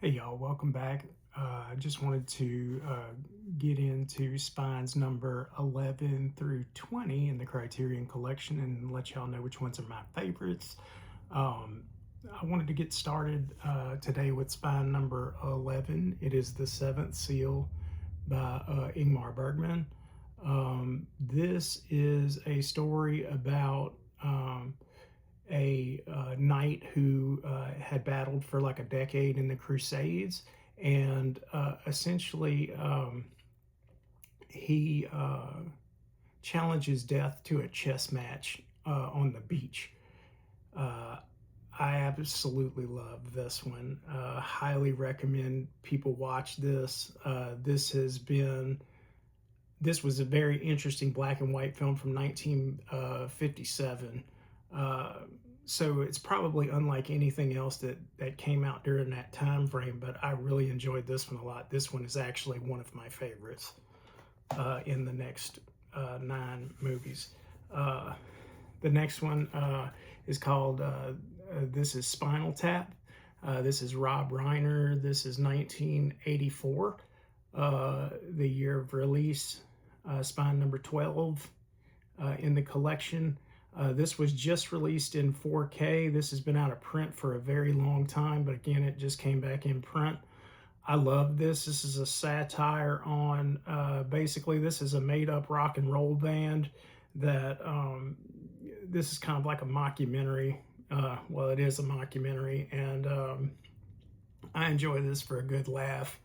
Hey y'all, welcome back. I just wanted to get into spines number 11 through 20 in the Criterion collection and let y'all know which ones are my favorites. Um, I wanted to get started today with spine number 11. It is The Seventh Seal by Ingmar Bergman. This is a story about a knight who had battled for like a decade in the Crusades, and essentially he challenges death to a chess match on the beach. Uh, I absolutely love this one. Highly recommend people watch this. This was a very interesting black and white film from 1957. Uh, so it's probably unlike anything else that came out during that time frame, but I really enjoyed this one a lot. This one is actually one of my favorites in the next 9 movies. Uh, the next one is called This is Spinal Tap. This is Rob Reiner. This is 1984, the year of release. Spine number 12 in the collection. This was just released in 4K. This has been out of print for a very long time, but again, it just came back in print. I love this. This is a satire on basically, this is a made up rock and roll band that this is kind of like a mockumentary. Well, it is a mockumentary, and I enjoy this for a good laugh.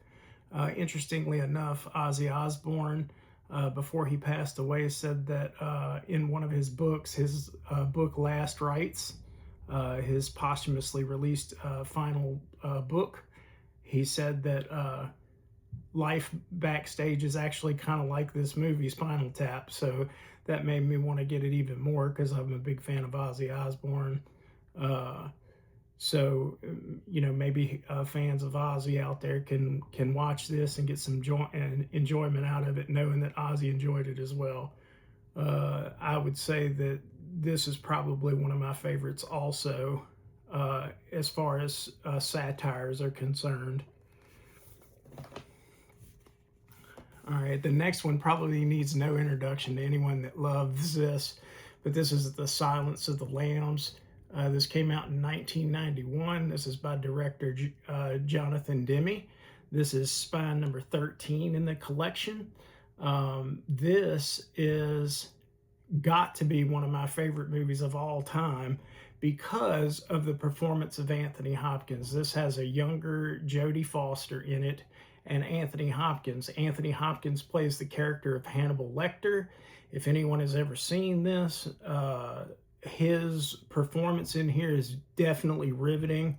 Interestingly enough, Ozzy Osbourne, before he passed away, said that in one of his books, his book Last Rites, his posthumously released final book, he said that life backstage is actually kind of like this movie, Spinal Tap. So that made me want to get it even more because I'm a big fan of Ozzy Osbourne. So maybe fans of Ozzy out there can watch this and get some enjoyment out of it, knowing that Ozzy enjoyed it as well. I would say that this is probably one of my favorites also, as far as satires are concerned. All right, the next one probably needs no introduction to anyone that loves this, but this is The Silence of the Lambs. This came out in 1991. This is by director Jonathan Demme. This is spine number 13 in the collection. This is got to be one of my favorite movies of all time because of the performance of Anthony Hopkins. This has a younger Jodie Foster in it and Anthony Hopkins. Anthony Hopkins plays the character of Hannibal Lecter. If anyone has ever seen this, his performance in here is definitely riveting,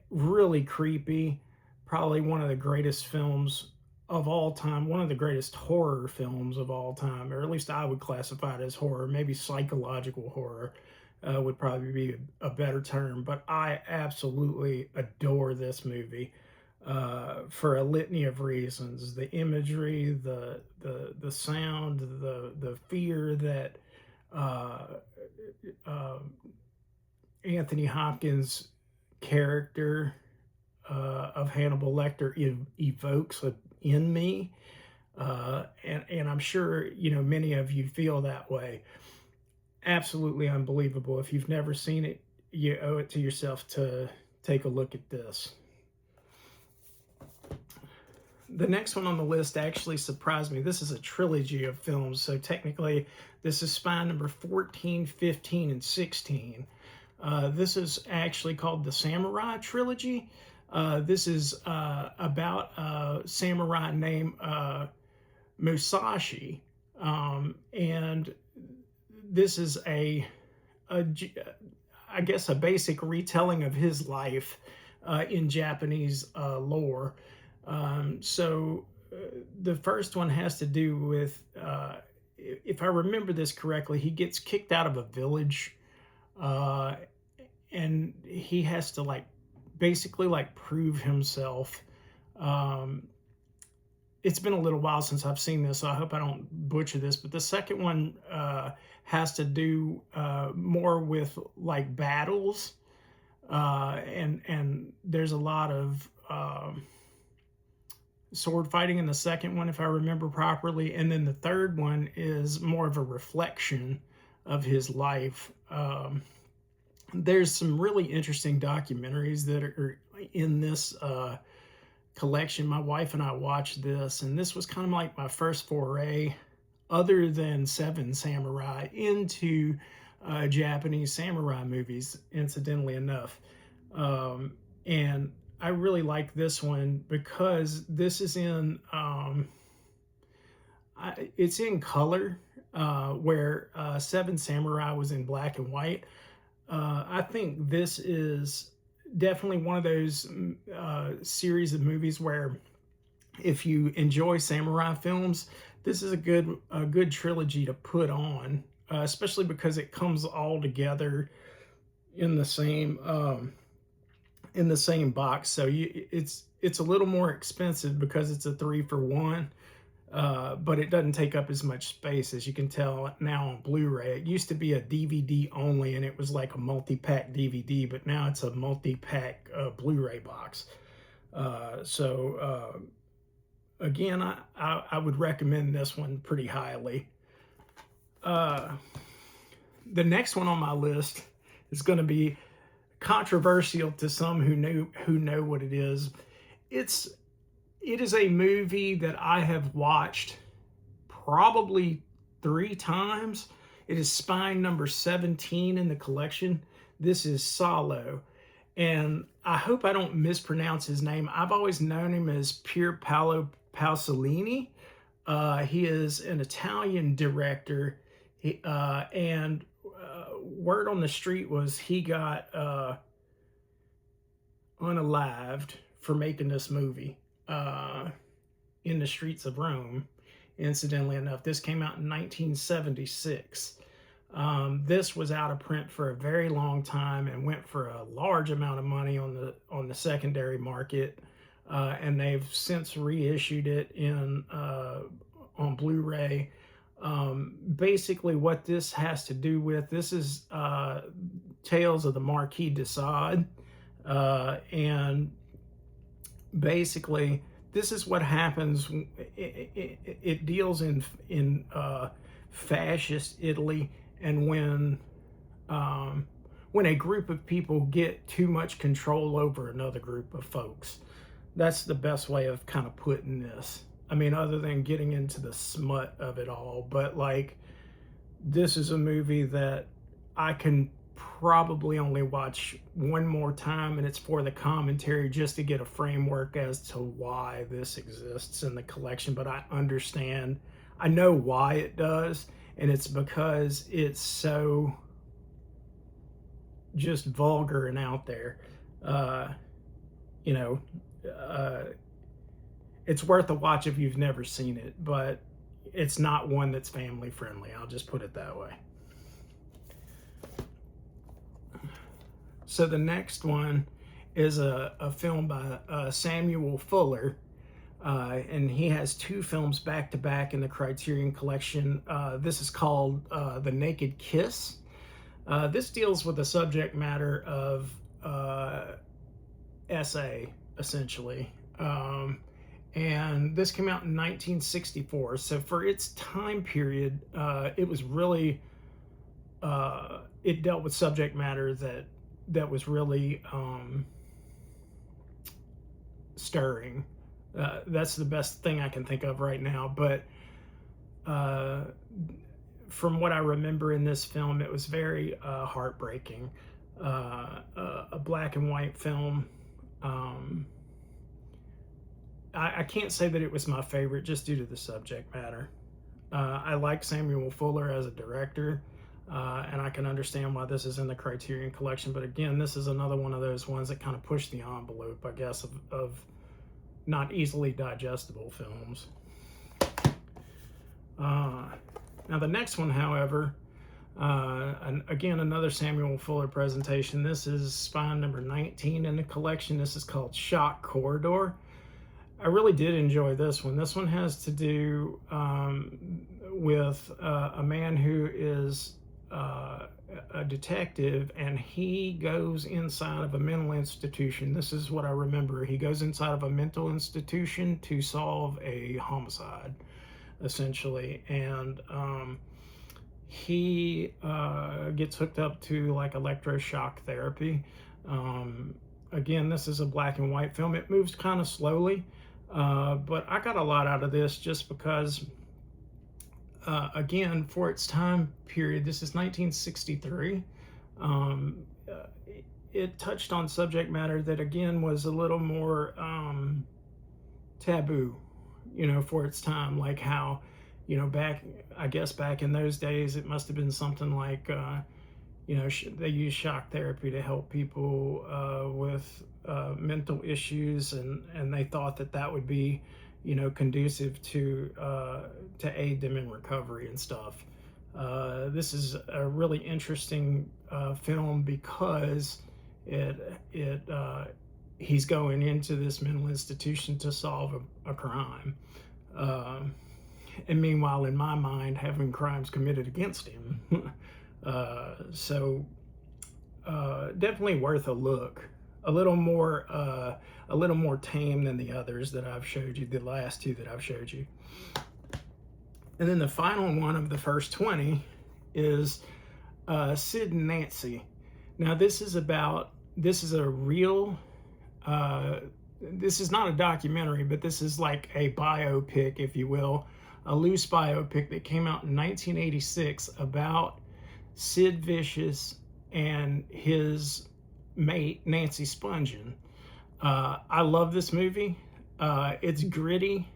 really creepy, probably one of the greatest films of all time, one of the greatest horror films of all time, or at least I would classify it as horror. Maybe psychological horror would probably be a better term, but I absolutely adore this movie for a litany of reasons: the imagery, the sound, the fear that Anthony Hopkins' character of Hannibal Lecter evokes in me, and I'm sure many of you feel that way. Absolutely unbelievable. If you've never seen it, you owe it to yourself to take a look at this. The next one on the list actually surprised me. This is a trilogy of films, so technically this is spine number 14, 15, and 16. This is actually called the Samurai Trilogy. This is about a samurai named Musashi, and this is I guess, a basic retelling of his life in Japanese lore. The first one has to do with, if I remember this correctly, he gets kicked out of a village, and he has to basically prove himself. It's been a little while since I've seen this, so I hope I don't butcher this, but the second one has to do more with battles, and there's a lot of sword fighting in the second one, if I remember properly. And then the third one is more of a reflection of his life. There's some really interesting documentaries that are in this collection. My wife and I watched this, and this was kind of like my first foray, other than Seven Samurai, into Japanese samurai movies, incidentally enough. And I really like this one because this is in it's in color, where Seven Samurai was in black and white. I think this is definitely one of those series of movies where, if you enjoy samurai films, this is a good trilogy to put on, especially because it comes all together in the same box. So it's a little more expensive because it's a 3-for-1. But it doesn't take up as much space, as you can tell now on Blu-ray. It used to be a DVD only, and it was like a multi-pack DVD, but now it's a multi-pack Blu-ray box. Again, I would recommend this one pretty highly. The next one on my list is going to be controversial to some who know what it is. It is a movie that I have watched probably 3 times. It is Spine number 17 in the collection. This is Salo. And I hope I don't mispronounce his name. I've always known him as Pier Paolo Pasolini. He is an Italian director. And word on the street was he got unalived for making this movie. In the streets of Rome, incidentally enough. This came out in 1976. This was out of print for a very long time and went for a large amount of money on the secondary market, and they've since reissued it on Blu-ray. Basically, what this has to do with, this is Tales of the Marquis de Sade, and basically, this is what happens. It deals in fascist Italy, and when a group of people get too much control over another group of folks. That's the best way of kind of putting this. I mean, other than getting into the smut of it all, but like, this is a movie that I can probably only watch one more time, and it's for the commentary, just to get a framework as to why this exists in the collection. But I know why it does, and it's because it's so just vulgar and out there. It's worth a watch if you've never seen it, but it's not one that's family friendly. I'll just put it that way. So the next one is a film by Samuel Fuller, and he has 2 films back to back in the Criterion collection. This is called The Naked Kiss. This deals with the subject matter of SA, essentially. And this came out in 1964. So for its time period, it was really, it dealt with subject matter that was really stirring. That's the best thing I can think of right now. But from what I remember in this film, it was very heartbreaking. A black and white film. I can't say that it was my favorite just due to the subject matter. I like Samuel Fuller as a director. And I can understand why this is in the Criterion collection. But again, this is another one of those ones that kind of push the envelope, I guess, of not easily digestible films. Now the next one, however, again, another Samuel Fuller presentation. This is Spine number 19 in the collection. This is called Shock Corridor. I really did enjoy this one. This one has to do with a man who is a detective, and he goes inside of a mental institution. This is what I remember. He goes inside of a mental institution to solve a homicide, essentially, and he gets hooked up to like electroshock therapy. Again, this is a black and white film. It moves kind of slowly, but I got a lot out of this just because, again, for its time period, this is 1963. It touched on subject matter that, again, was a little more taboo, for its time, like how, I guess back in those days, it must have been something like, they use shock therapy to help people with mental issues, and they thought that would be, conducive to aid them in recovery and stuff. This is a really interesting film because he's going into this mental institution to solve a crime. And meanwhile, in my mind, having crimes committed against him. So definitely worth a look. A little more tame than the others that I've showed you, the last two that I've showed you. And then the final one of the first 20 is Sid and Nancy. Now this is a real, this is not a documentary, but this is like a biopic, if you will, a loose biopic that came out in 1986 about Sid Vicious and his mate, Nancy Spungen. I love this movie. It's gritty.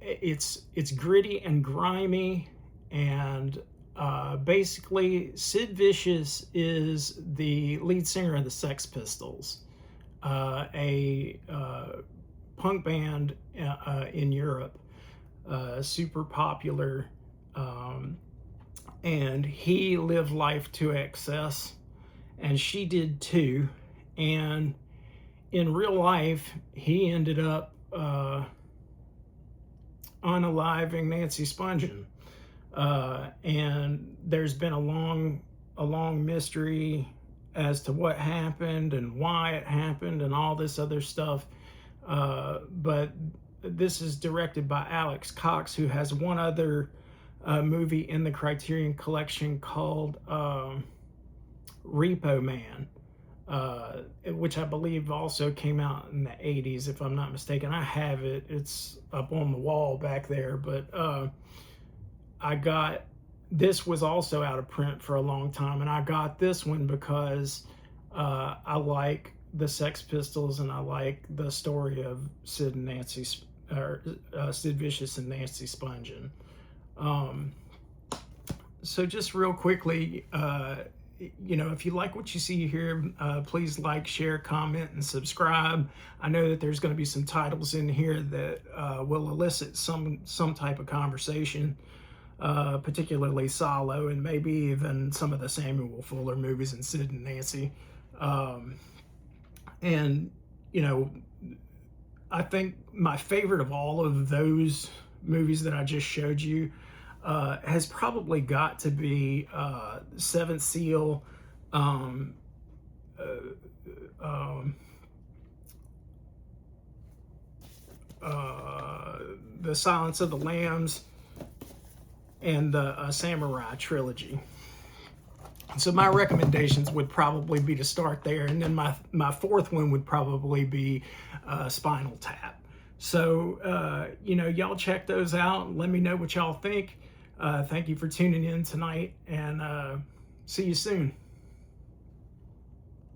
It's gritty and grimy, and basically Sid Vicious is the lead singer of the Sex Pistols, a punk band in Europe, super popular, and he lived life to excess, and she did too. And in real life, he ended up unaliving Nancy Spungen. And there's been a long mystery as to what happened and why it happened and all this other stuff. But this is directed by Alex Cox, who has one other movie in the Criterion collection called Repo Man, which I believe also came out in the 80s, if I'm not mistaken. I have it. It's up on the wall back there. But this was also out of print for a long time, and I got this one because I like the Sex Pistols, and I like the story of Sid Vicious and Nancy Spungen. So just real quickly, if you like what you see here, please like, share, comment, and subscribe. I know that there's going to be some titles in here that will elicit some type of conversation, particularly Solo, and maybe even some of the Samuel Fuller movies and Sid and Nancy. And I think my favorite of all of those movies that I just showed you has probably got to be Seventh Seal, The Silence of the Lambs, and the Samurai trilogy. So my recommendations would probably be to start there, and then my fourth one would probably be Spinal Tap. So y'all check those out. Let me know what y'all think. Thank you for tuning in tonight, and see you soon.